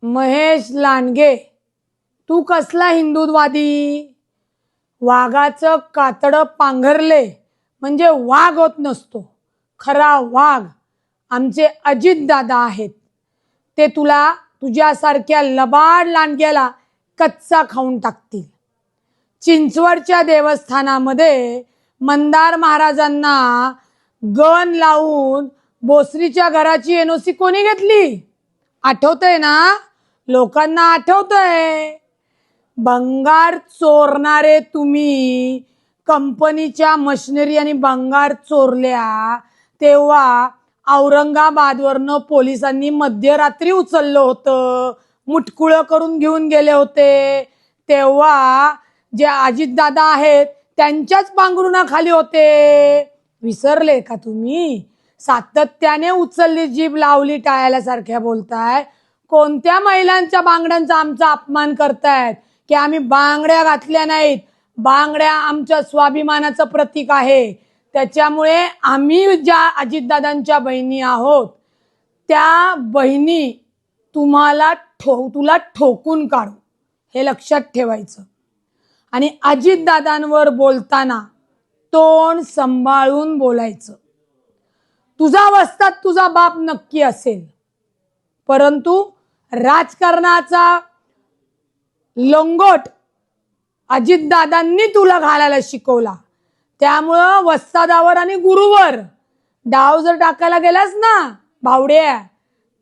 महेश लांडगे, तू कसला हिंदुत्ववादी? वाघाचं कातडं पांघरले म्हणजे वाघ होत नसतो. खरा वाघ आमचे अजितदादा आहेत. ते तुला तुझ्यासारख्या लबाड लांडग्याला कच्चा खाऊन टाकतील. चिंचवडच्या देवस्थानामध्ये मंदार महाराजांना गण लावून बोसरीच्या घराची एनओसी कोणी घेतली? आठवतंय ना? लोकांना आठवतंय. बंगार चोरणारे तुम्ही कंपनीच्या मशिनरी आणि बंगार चोरल्या तेव्हा औरंगाबादवरनं पोलिसांनी मध्यरात्री उचललं होतं, मुटकुळं करून घेऊन गेले होते. तेव्हा जे अजितदादा आहेत त्यांच्याच पांघरुणाखाली होते. विसरले का तुम्ही? सातत्याने उचलली जीभ लावली टाळ्यासारख्या बोलताय. कोणत्या महिलांच्या बांगड्यांचा आमचा अपमान करतायत की आम्ही बांगड्या घातल्या नाहीत? बांगड्या आमच्या स्वाभिमानाचं प्रतीक आहे. त्याच्यामुळे आम्ही ज्या अजितदादांच्या बहिणी आहोत त्या बहिणी तुला ठोकून काढू, हे लक्षात ठेवायचं. आणि अजितदादांवर बोलताना तोंड सांभाळून बोलायचं. तुझा वस्ताद तुझा बाप नक्की असेल, परंतु राजकारणाचा लंगोट अजितदादांनी तुला घालायला शिकवला. त्यामुळं वस्तादावर आणि गुरुवर डाव जर टाकायला गेलास ना भावड्या,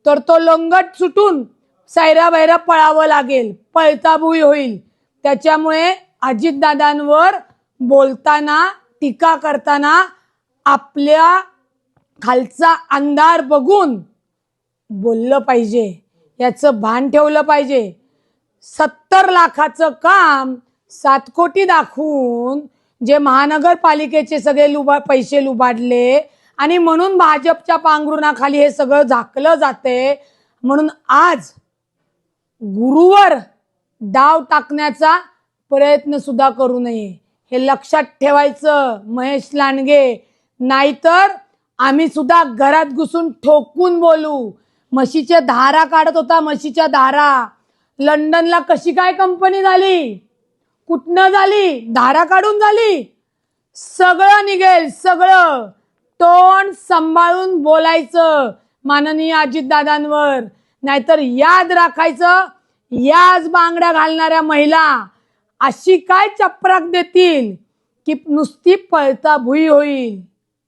तर तो लंगट सुटून सैरा बैरा पळावं लागेल, पळताभुई होईल. त्याच्यामुळे अजितदादांवर बोलताना, टीका करताना आपल्या खालचा अंधार बघून बोललं पाहिजे, याचं भान ठेवलं पाहिजे. 70 लाखाचं काम 7 कोटी दाखवून जे महानगरपालिकेचे सगळे पैसे लुबाडले आणि म्हणून भाजपच्या पांघरुणाखाली हे सगळं झाकलं जाते. म्हणून आज गुरुवर डाव टाकण्याचा प्रयत्न सुद्धा करू नये, हे लक्षात ठेवायचं महेश लांडगे. नाहीतर आम्ही सुद्धा घरात घुसून ठोकून बोलू. म्हशीच्या धारा काढत होता, म्हशीच्या धारा. लंडनला कशी काय कंपनी झाली? कुठनं झाली? धारा काढून झाली. सगळं निघेल, सगळं. तोंड सांभाळून बोलायचं माननीय अजितदादांवर. नाहीतर याद राखायचं, याच बांगड्या घालणाऱ्या महिला अशी काय चपराक देतील की नुसती पळता भुई होईल.